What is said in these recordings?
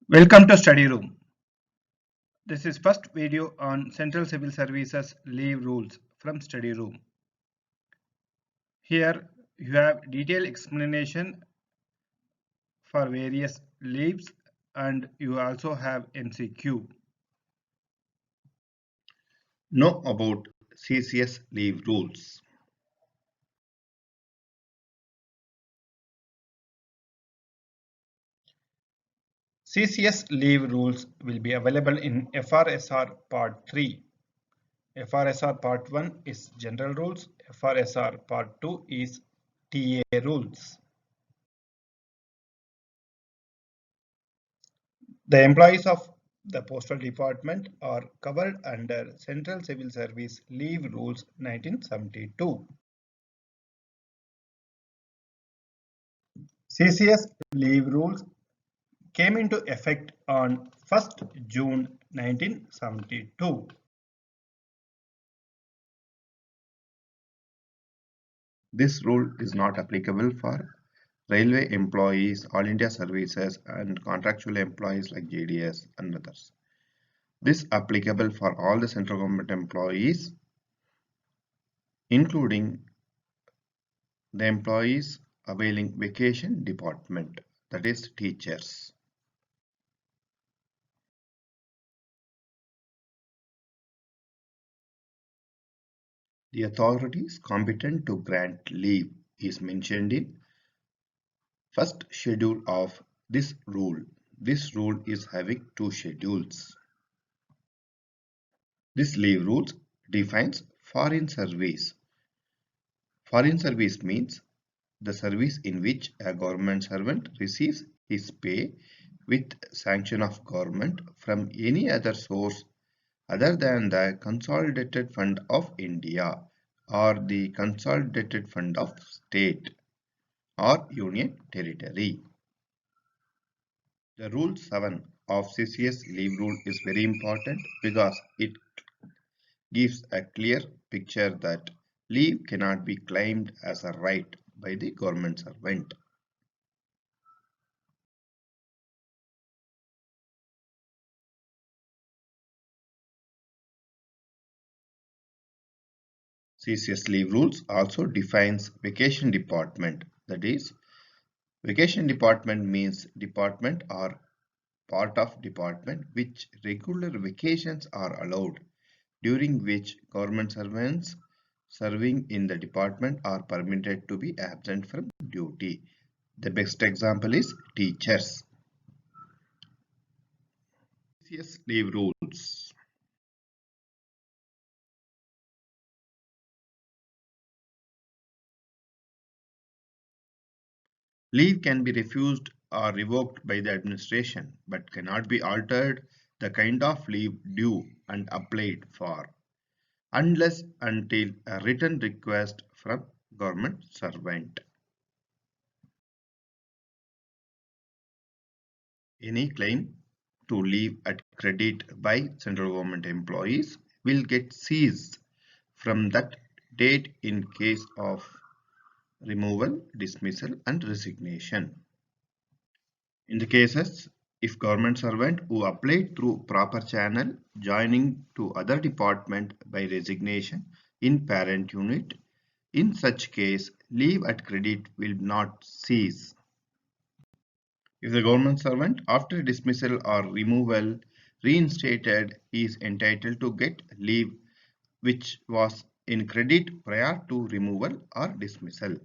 Welcome to Study Room. This is first video on Central Civil Services leave rules from Study Room. Here you have detailed explanation for various leaves and you also have MCQ. Know about CCS leave rules. CCS leave rules will be available in FRSR Part 3. FRSR Part 1 is General Rules, FRSR Part 2 is TA Rules. The employees of the Postal Department are covered under Central Civil Service Leave Rules 1972. CCS leave rules came into effect on 1st June 1972. This rule is not applicable for railway employees, all India services and contractual employees like JDS and others. This applicable for all the central government employees, including the employees availing vacation department, that is teachers. The authorities competent to grant leave is mentioned in first schedule of this rule. This rule is having two schedules. This leave rules defines foreign service. Foreign service means the service in which a government servant receives his pay with sanction of government from any other source other than the Consolidated Fund of India or the Consolidated Fund of State or Union Territory. The Rule 7 of CCS leave rule is very important because it gives a clear picture that leave cannot be claimed as a right by the government servant. CCS leave rules also defines vacation department, that is, vacation department means department or part of department which regular vacations are allowed, during which government servants serving in the department are permitted to be absent from duty. The best example is teachers. CCS leave rules. Leave can be refused or revoked by the administration but cannot be altered the kind of leave due and applied for unless until a written request from government servant. Any claim to leave at credit by central government employees will get ceased from that date in case of removal, dismissal and resignation. In the cases, if government servant who applied through proper channel joining to other department by resignation in parent unit, in such case leave at credit will not cease. If the government servant after dismissal or removal reinstated is entitled to get leave which was in credit prior to removal or dismissal.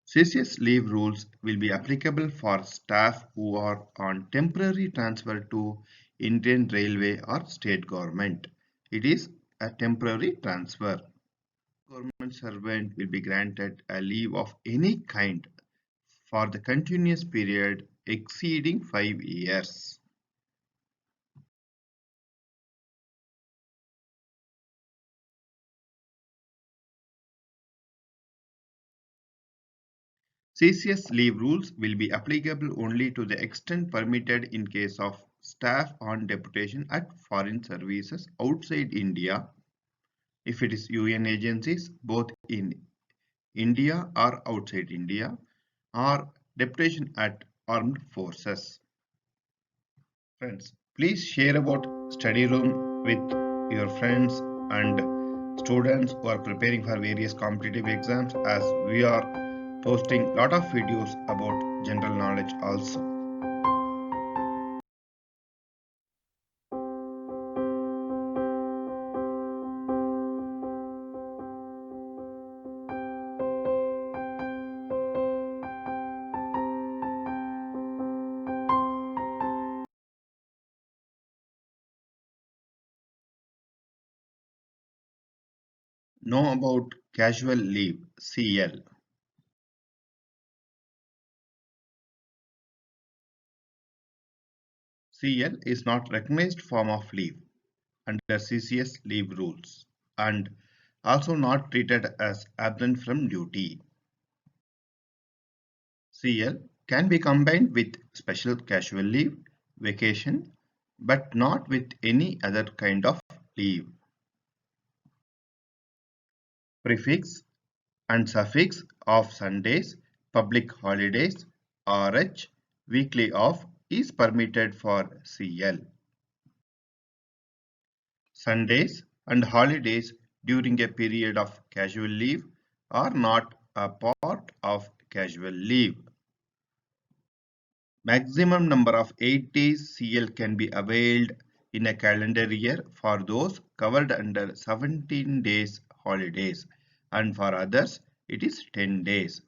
CCS leave rules will be applicable for staff who are on temporary transfer to Indian Railway or state government. It is a temporary transfer. Government servant will be granted a leave of any kind for the continuous period exceeding 5 years. CCS leave rules will be applicable only to the extent permitted in case of staff on deputation at foreign services outside India, if it is UN agencies both in India or outside India, or deputation at armed forces. Friends, please share about study room with your friends and students who are preparing for various competitive exams, as we are posting lot of videos about general knowledge also. Know about casual leave, CL. CL is not recognized form of leave under CCS leave rules and also not treated as absent from duty. CL can be combined with special casual leave, vacation, but not with any other kind of leave. Prefix and suffix of Sundays, public holidays, RH, weekly off is permitted for CL. Sundays and holidays during a period of casual leave are not a part of casual leave. Maximum number of 8 days CL can be availed in a calendar year for those covered under 17 days holidays, and for others it is 10 days.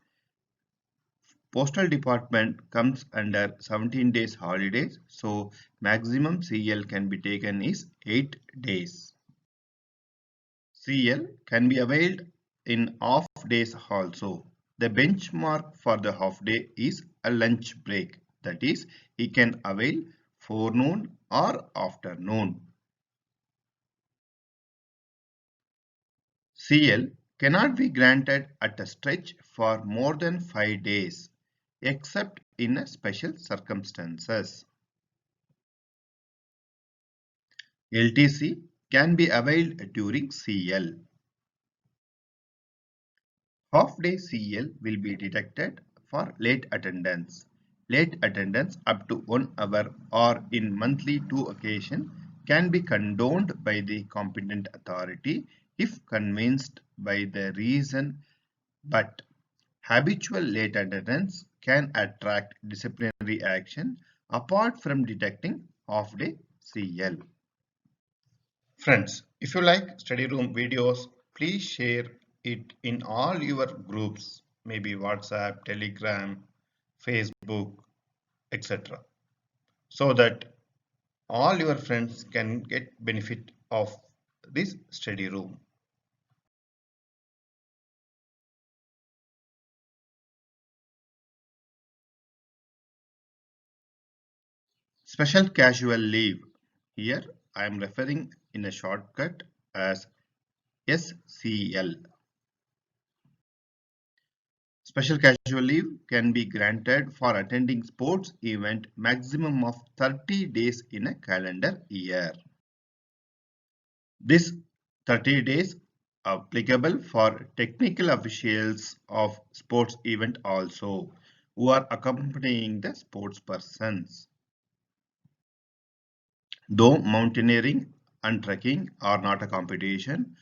Postal Department comes under 17 days holidays, so maximum CL can be taken is 8 days. CL can be availed in off days also. The benchmark for the half day is a lunch break. That is, he can avail forenoon or afternoon. CL cannot be granted at a stretch for more than 5 days, except in special circumstances. LTC can be availed during CL. Half-day CL will be deducted for late attendance. Late attendance up to 1 hour or in monthly 2 occasions can be condoned by the competent authority if convinced by the reason, but habitual late attendance can attract disciplinary action apart from deducting half-day CL. Friends, if you like study room videos, please share it in all your groups, maybe WhatsApp, Telegram, Facebook, etc. so that all your friends can get benefit of this study room. Special casual leave. Here I am referring in a shortcut as SCL. Special casual leave can be granted for attending sports event maximum of 30 days in a calendar year. This 30 days applicable for technical officials of sports event also who are accompanying the sports persons. Though mountaineering and trekking are not a competition,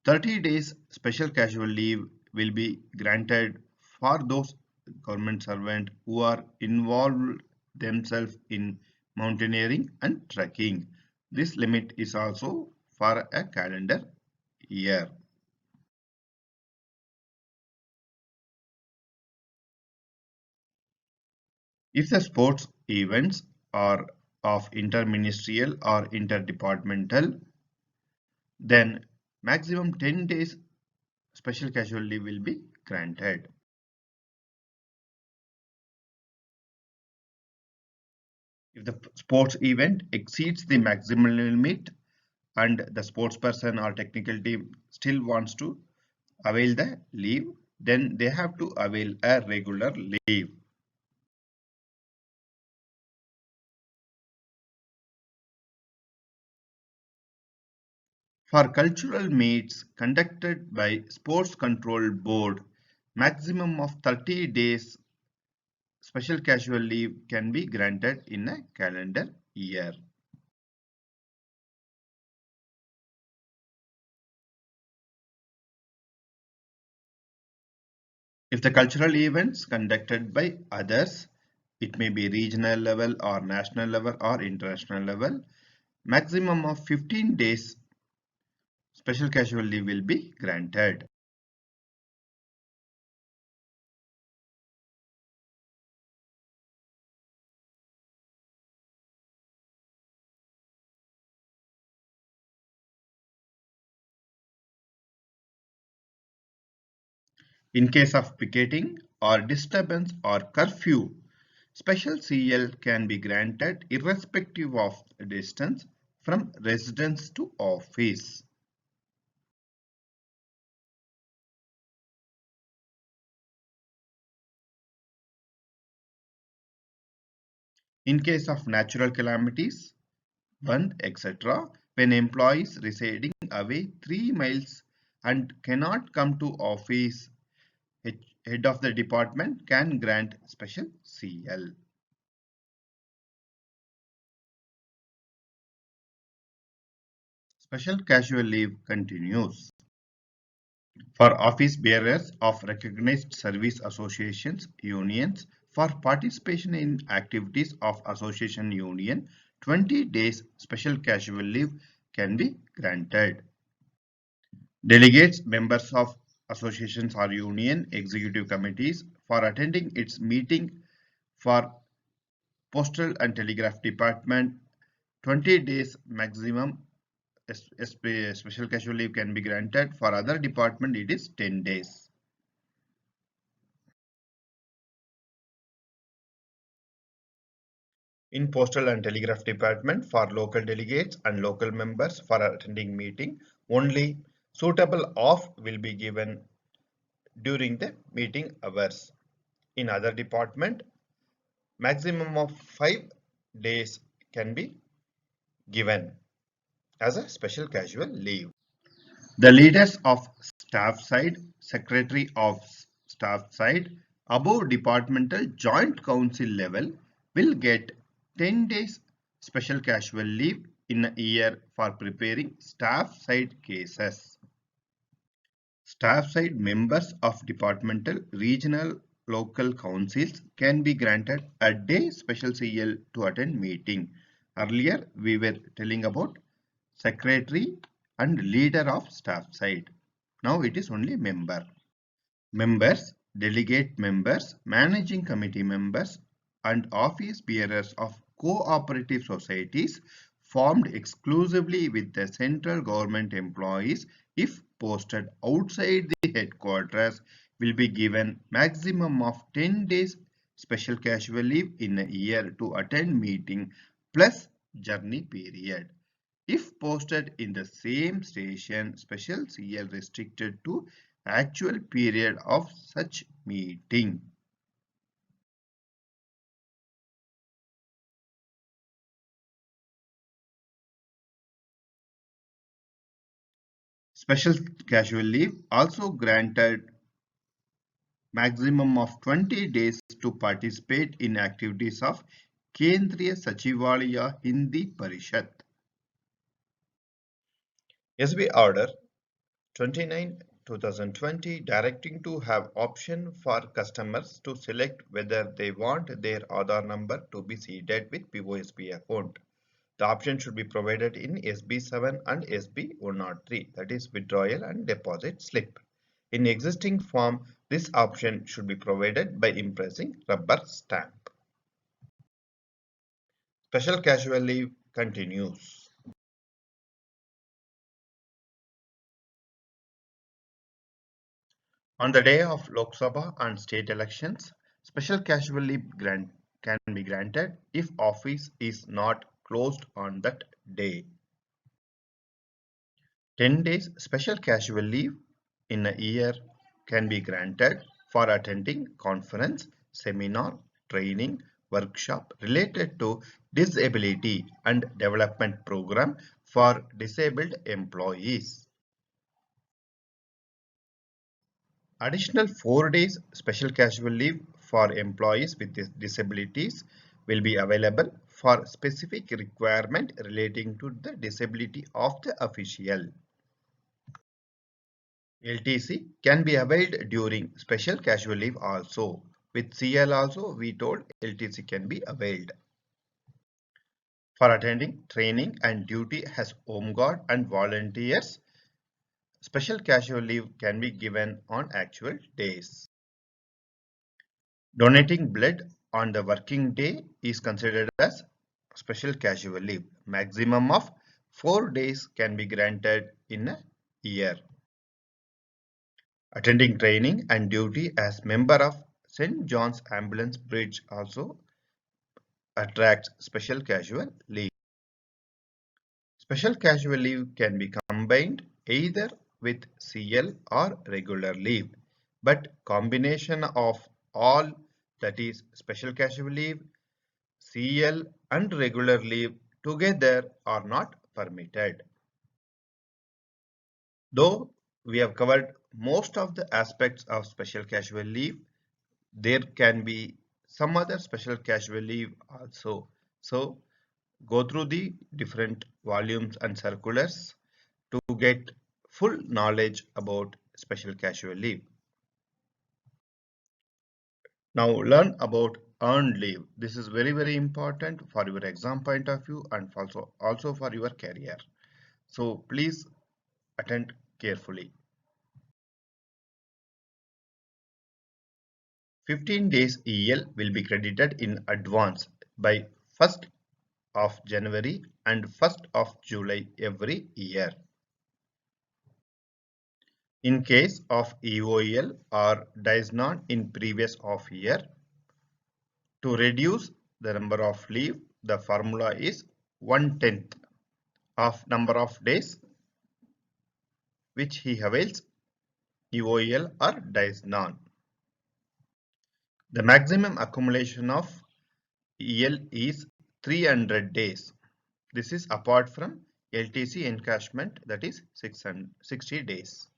30 days special casual leave will be granted for those government servants who are involved themselves in mountaineering and trekking. This limit is also for a calendar year. If the sports events are of interministerial or interdepartmental, then maximum 10 days special casual leave will be granted. If the sports event exceeds the maximum limit and the sports person or technical team still wants to avail the leave, then they have to avail a regular leave. For cultural meets conducted by Sports Control Board, maximum of 30 days special casual leave can be granted in a calendar year. If the cultural events conducted by others, it may be regional level or national level or international level, maximum of 15 days special casual leave will be granted. In case of picketing or disturbance or curfew, special CL can be granted irrespective of distance from residence to office. In case of natural calamities, one, etc., when employees residing away 3 miles and cannot come to office, head of the department can grant special CL. Special casual leave continues. For office bearers of recognized service associations unions for participation in activities of association union, 20 days special casual leave can be granted. Delegates members of associations or union executive committees for attending its meeting for postal and telegraph department, 20 days maximum special casual leave can be granted. For other department it is 10 days. In postal and telegraph department, for local delegates and local members for attending meeting, only suitable off will be given during the meeting hours. In other department, maximum of 5 days can be given as a special casual leave. The leaders of staff side, secretary of staff side, above departmental joint council level will get 10 days special casual leave in a year for preparing staff side cases. Staff side members of departmental, regional, local councils can be granted a day special CL to attend meeting. Earlier we were telling about secretary and leader of staff side. Now it is only member. Members, delegate members, managing committee members and office bearers of cooperative societies formed exclusively with the central government employees, if posted outside the headquarters, will be given maximum of 10 days special casual leave in a year to attend meeting plus journey period. If posted in the same station, special CL restricted to actual period of such meeting. Special casual leave also granted maximum of 20 days to participate in activities of Kendriya Sachivalaya Hindi Parishad. SB Order 29/2020 directing to have option for customers to select whether they want their Aadhaar number to be seeded with POSP account. The option should be provided in SB7 and SB103, that is withdrawal and deposit slip. In existing form, this option should be provided by impressing rubber stamp. Special casual leave continues. On the day of Lok Sabha and state elections, special casual leave can be granted if office is not closed on that day. 10 days special casual leave in a year can be granted for attending conference, seminar, training, workshop related to disability and development program for disabled employees. Additional 4 days special casual leave for employees with disabilities will be available for specific requirement relating to the disability of the official. LTC can be availed during special casual leave also. With CL also we told LTC can be availed. For attending training and duty as home guard and volunteers, special casual leave can be given on actual days. Donating blood on the working day is considered as special casual leave. Maximum of 4 days can be granted in a year. Attending training and duty as member of St. John's Ambulance Bridge also attracts special casual leave. Special casual leave can be combined either with CL or regular leave, but combination of all, that is special casual leave, CL and regular leave together are not permitted. Though we have covered most of the aspects of special casual leave, there can be some other special casual leave also. So go through the different volumes and circulars to get full knowledge about special casual leave. Now learn about earned leave. This is very important for your exam point of view and also for your career. So please attend carefully. 15 days EL will be credited in advance by 1st of January and 1st of July every year. In case of EOL or DISNON in previous off year, to reduce the number of leave, the formula is 1/10 of number of days which he avails EOL or DISNON. The maximum accumulation of EL is 300 days. This is apart from LTC encashment, that is 60 days.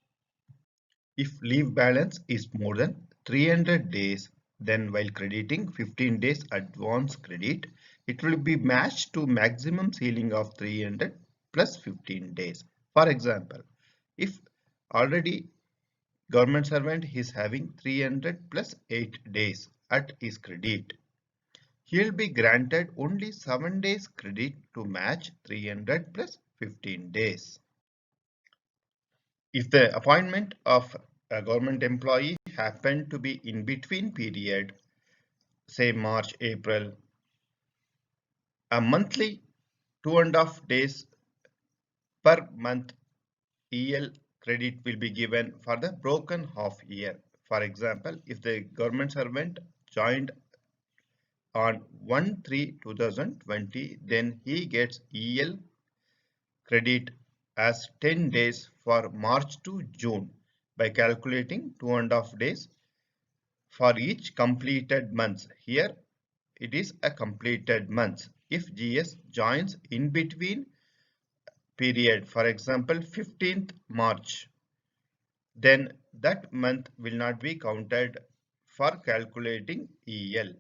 If leave balance is more than 300 days, then while crediting 15 days advance credit, it will be matched to maximum ceiling of 300 plus 15 days. For example, if already government servant is having 300 plus 8 days at his credit, he will be granted only 7 days credit to match 300 plus 15 days. If the appointment of a government employee happened to be in between period, say March, April, a monthly 2.5 days per month EL credit will be given for the broken half year. For example, if the government servant joined on 1/3/2020, then he gets EL credit as 10 days for March to June by calculating 2.5 days for each completed month. Here it is a completed month. If GS joins in between period, for example 15th March, then that month will not be counted for calculating EL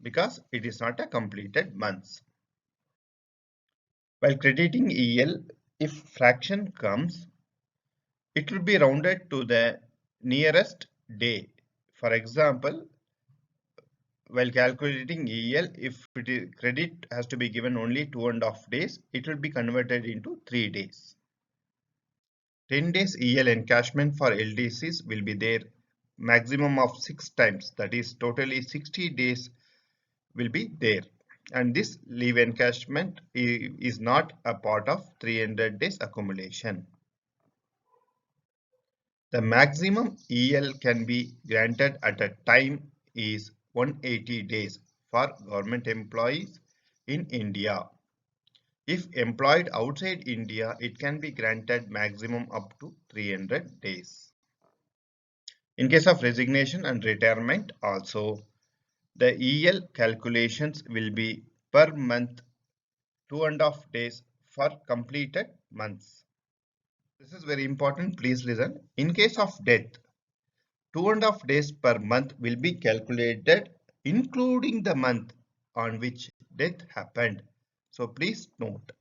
because it is not a completed month. While crediting EL, if fraction comes, it will be rounded to the nearest day. For example, while calculating EL, if credit has to be given only 2.5 days, it will be converted into 3 days. 10 days EL encashment for LDCs will be there maximum of 6 times, that is totally 60 days will be there, and this leave encashment is not a part of 300 days accumulation. The maximum EL can be granted at a time is 180 days for government employees in India. If employed outside India, it can be granted maximum up to 300 days. In case of resignation and retirement also, the EL calculations will be per month 2.5 days for completed months. This is very important, please listen. In case of death, 2.5 days per month will be calculated including the month on which death happened. So please note.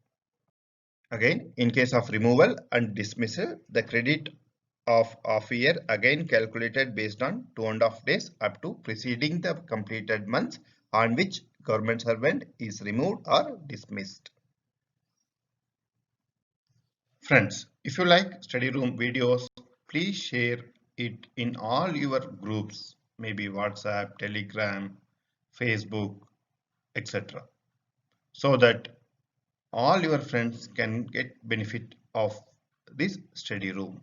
Again, in case of removal and dismissal, the credit of half year again calculated based on 2.5 days up to preceding the completed months on which government servant is removed or dismissed. Friends, if you like study room videos, please share it in all your groups, maybe WhatsApp, Telegram, Facebook, etc. so that all your friends can get benefit of this study room.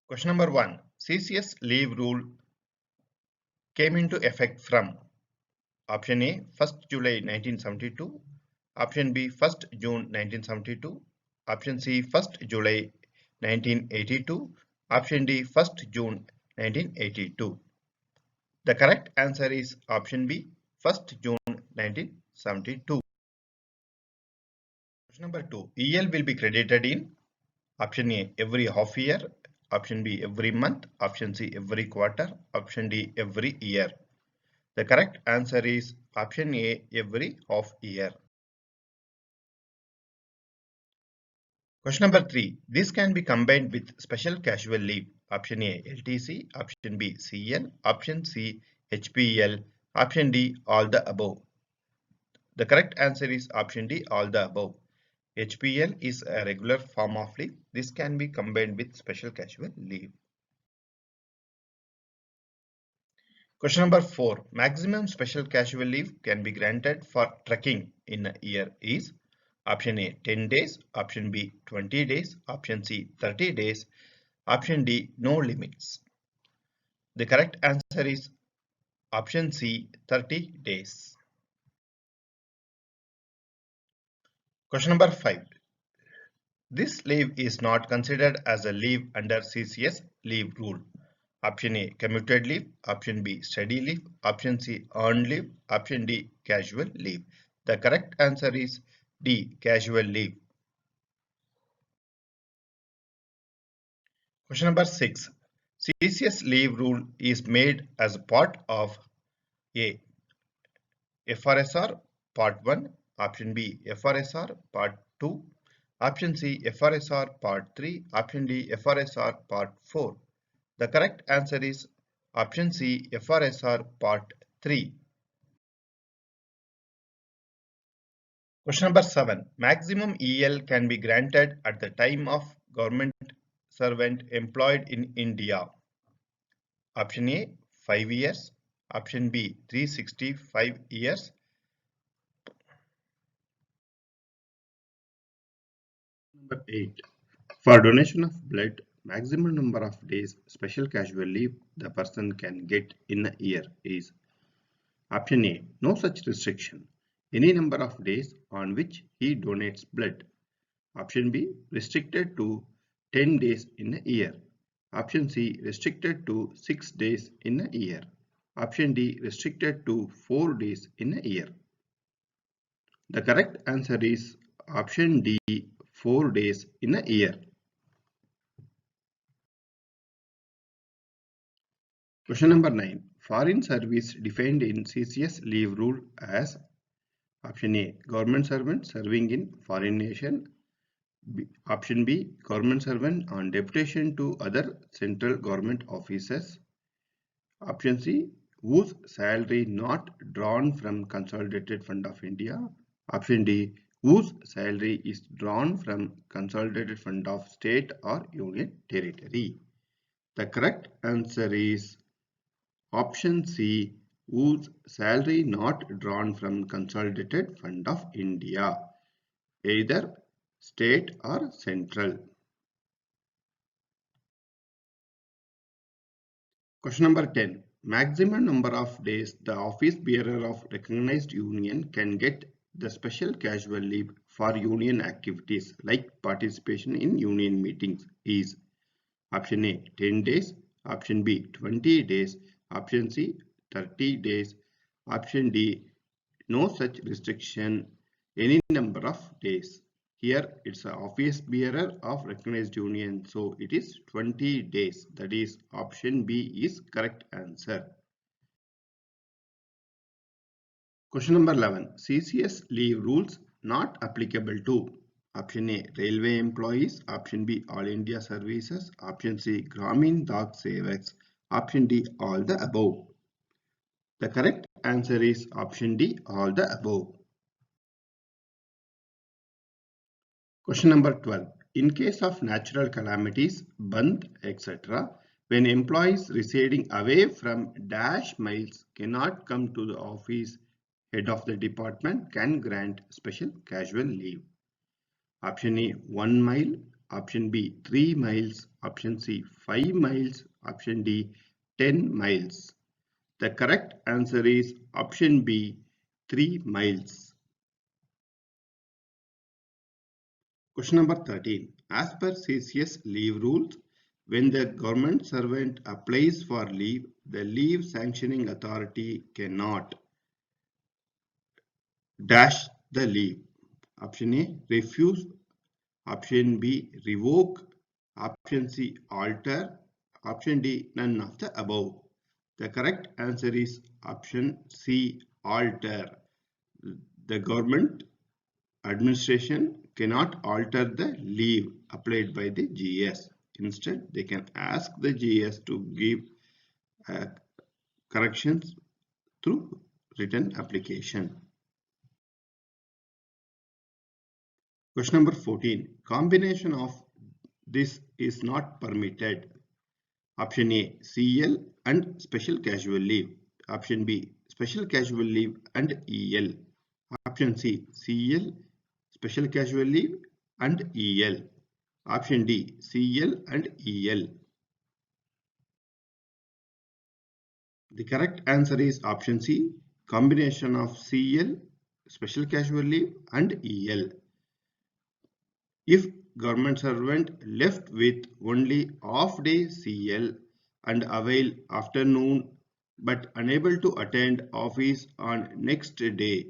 Question number 1. CCS leave rule came into effect from option A 1st July 1972, option B 1st June 1972, option C 1st July 1982, option D 1st June 1982. The correct answer is option B 1st June 1972. Question number 2. EL will be credited in option A every half year, option B every month, option C every quarter, option D every year. The correct answer is option A every half year. Question number 3. This can be combined with special casual leave. Option A LTC, option B CL, option C HPL, option D all the above. The correct answer is option D all the above. HPL is a regular form of leave. This can be combined with special casual leave. Question number 4. Maximum special casual leave can be granted for trekking in a year is option A 10 days, option B 20 days, option C 30 days, option D no limits. The correct answer is option C 30 days. Question number 5. This leave is not considered as a leave under CCS leave rule. Option A commuted leave, option B study leave, option C earned leave, option D casual leave. The correct answer is D casual leave. Question number 6. CCS leave rule is made as part of A FRSR part 1, option B FRSR part 2, option C FRSR part 3, option D FRSR part 4. The correct answer is option C FRSR part 3. Question number 7. Maximum EL can be granted at the time of government servant employed in India. Option A 5 years, option B 365 years, number 8. For donation of blood, maximum number of days special casual leave the person can get in a year is option A. No such restriction. Any number of days on which he donates blood. Option B. Restricted to 10 days in a year. Option C. Restricted to 6 days in a year. Option D. Restricted to 4 days in a year. The correct answer is option D. 4 days in a year. Question number 9. Foreign service defined in CCS leave rule as option A. Government servant serving in foreign nation. Option B. Government servant on deputation to other central government offices. Option C. Whose salary not drawn from Consolidated Fund of India. Option D. Whose salary is drawn from Consolidated Fund of State or Union Territory. The correct answer is option C. Whose salary not drawn from Consolidated Fund of India, either state or central. Question number 10. Maximum number of days the office bearer of recognized union can get the special casual leave for union activities like participation in union meetings is option A 10 days, option B 20 days, option C 30 days, option D no such restriction, any number of days. Here it's an office bearer of recognized union. So it is 20 days. That is option B is correct answer. Question number 11. CCS leave rules not applicable to option A railway employees, option B all India services, option C Gramin Dak Sevaks, option D all the above. The correct answer is option D all the above. Question number 12. In case of natural calamities, bandh, etc., when employees residing away from dash miles cannot come to the office, head of the department can grant special casual leave. Option A 1 mile, option B 3 miles, option C 5 miles, option D 10 miles. The correct answer is option B 3 miles. Question number 13. As per CCS leave rules, when the government servant applies for leave, the leave sanctioning authority cannot dash the leave. Option A refuse, option B revoke, option C alter, option D none of the above. The correct answer is option C alter. The government administration cannot alter the leave applied by the GS. Instead, they can ask the GS to give uh, corrections through written application. Question number 14. Combination of this is not permitted. Option A CL and special casual leave. Option B special casual leave and EL. Option C CL, special casual leave and EL. Option D CL and EL. The correct answer is option C, combination of CL, special casual leave and EL. If government servant left with only half day CL and avail afternoon but unable to attend office on next day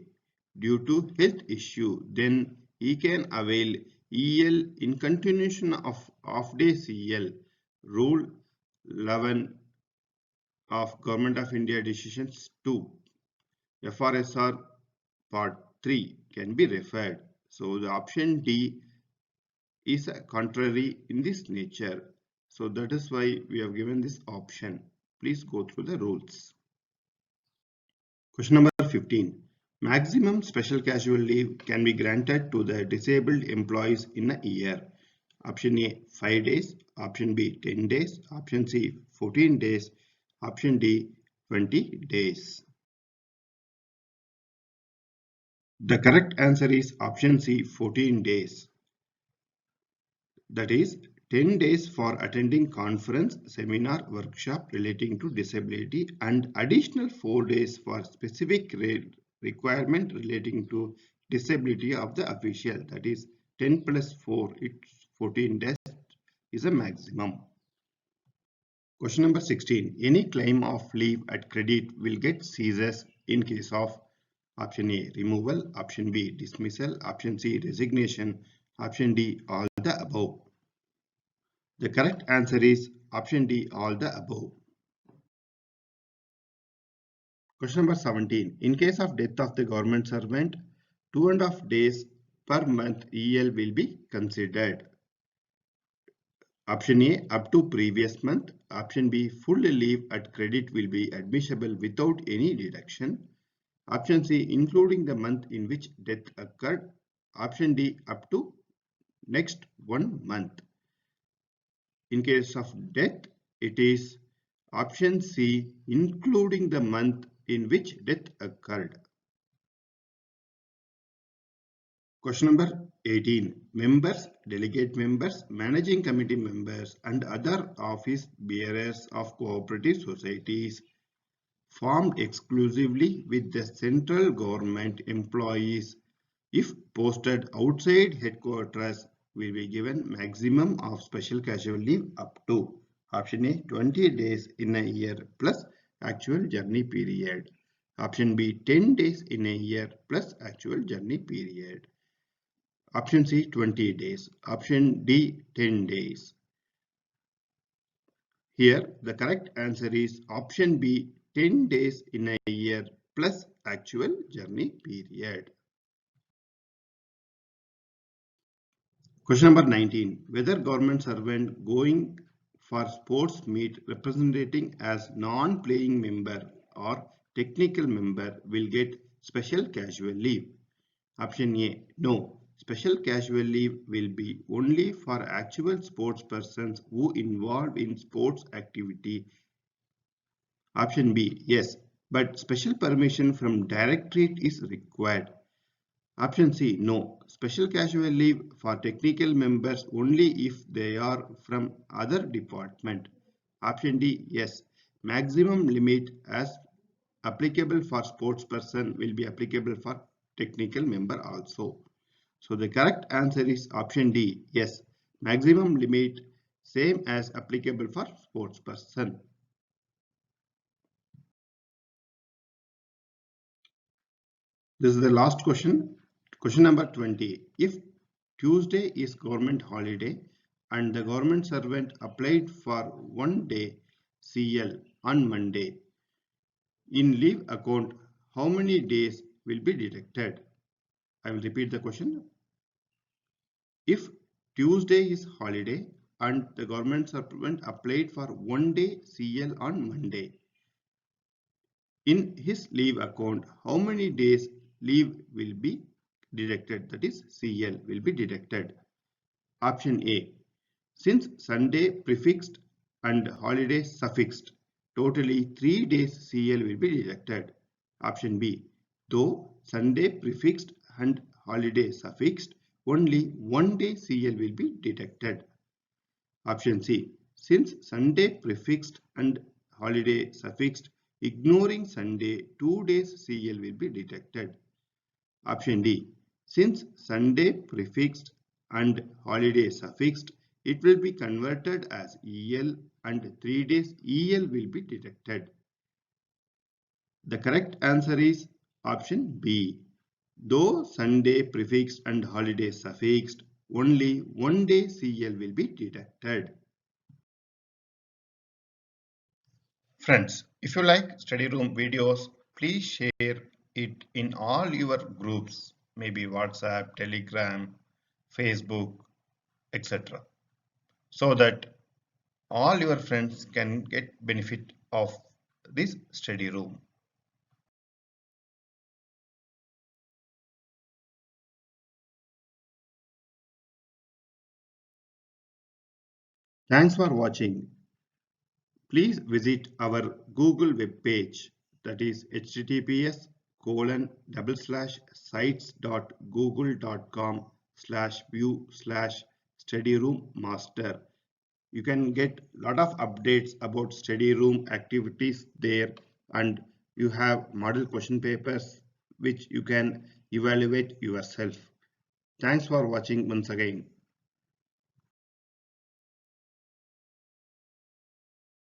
due to health issue, then he can avail EL in continuation of half day CL. Rule 11 of Government of India Decisions 2 FRSR Part 3 can be referred. So the option D is contrary in this nature. So that is why we have given this option. Please go through the rules. Question number 15. Maximum special casual leave can be granted to the disabled employees in a year. Option A 5 days, option B 10 days, option C 14 days, option D 20 days. The correct answer is option C 14 days. That is 10 days for attending conference, seminar, workshop relating to disability and additional 4 days for specific requirement relating to disability of the official. That is 10 plus 4, it's 14 days is a maximum. Question number 16. Any claim of leave at credit will get ceases in case of option A removal, option B dismissal, option C resignation, option D all the above. The correct answer is option D all the above. Question number 17. In case of death of the government servant, 2.5 days per month EL will be considered. Option A up to previous month, option B full leave at credit will be admissible without any deduction, option C including the month in which death occurred, option D up to next 1 month. In case of death, it is option C including the month in which death occurred. Question number 18. Members, delegate members, managing committee members and other office bearers of cooperative societies formed exclusively with the central government employees, if posted outside headquarters, will be given maximum of special casual leave up to option A 20 days in a year plus actual journey period, option B 10 days in a year plus actual journey period, Option C 20 days. Option D 10 days. Here the correct answer is option B 10 days in a year plus actual journey period. Question number 19. Whether government servant going for sports meet representing as non-playing member or technical member will get special casual leave. Option A. No. Special casual leave will be only for actual sports persons who involved in sports activity. Option B. Yes. But special permission from directorate is required. Option C. No. Special casual leave for technical members only if they are from other department. Option D. Yes. Maximum limit as applicable for sports person will be applicable for technical member also. So the correct answer is option D. Yes. Maximum limit same as applicable for sports person. This is the last question. Question number 20. If Tuesday is government holiday and the government servant applied for 1 day CL on Monday, in leave account, how many days will be deducted? I will repeat the question. If Tuesday is holiday and the government servant applied for 1 day CL on Monday, in his leave account, how many days leave will be deducted? That is CL will be deducted. Option A. Since Sunday prefixed and holiday suffixed, totally 3 days CL will be deducted. Option B. Though Sunday prefixed and holiday suffixed, only 1 day CL will be deducted. Option C. Since Sunday prefixed and holiday suffixed, ignoring Sunday, 2 days CL will be deducted. Option D. Since Sunday prefixed and holiday suffixed, it will be converted as EL and 3 days EL will be deducted. The correct answer is option B. Though Sunday prefixed and holiday suffixed, only 1 day CL will be deducted. Friends, if you like study room videos, please share it in all your groups, maybe WhatsApp, Telegram, Facebook, etc. so that all your friends can get benefit of this study room. Thanks for watching. Please visit our Google web page, that is https://sites.google.com/view/studyroommaster. You can get lot of updates about study room activities there, and you have model question papers which you can evaluate yourself. Thanks for watching once again.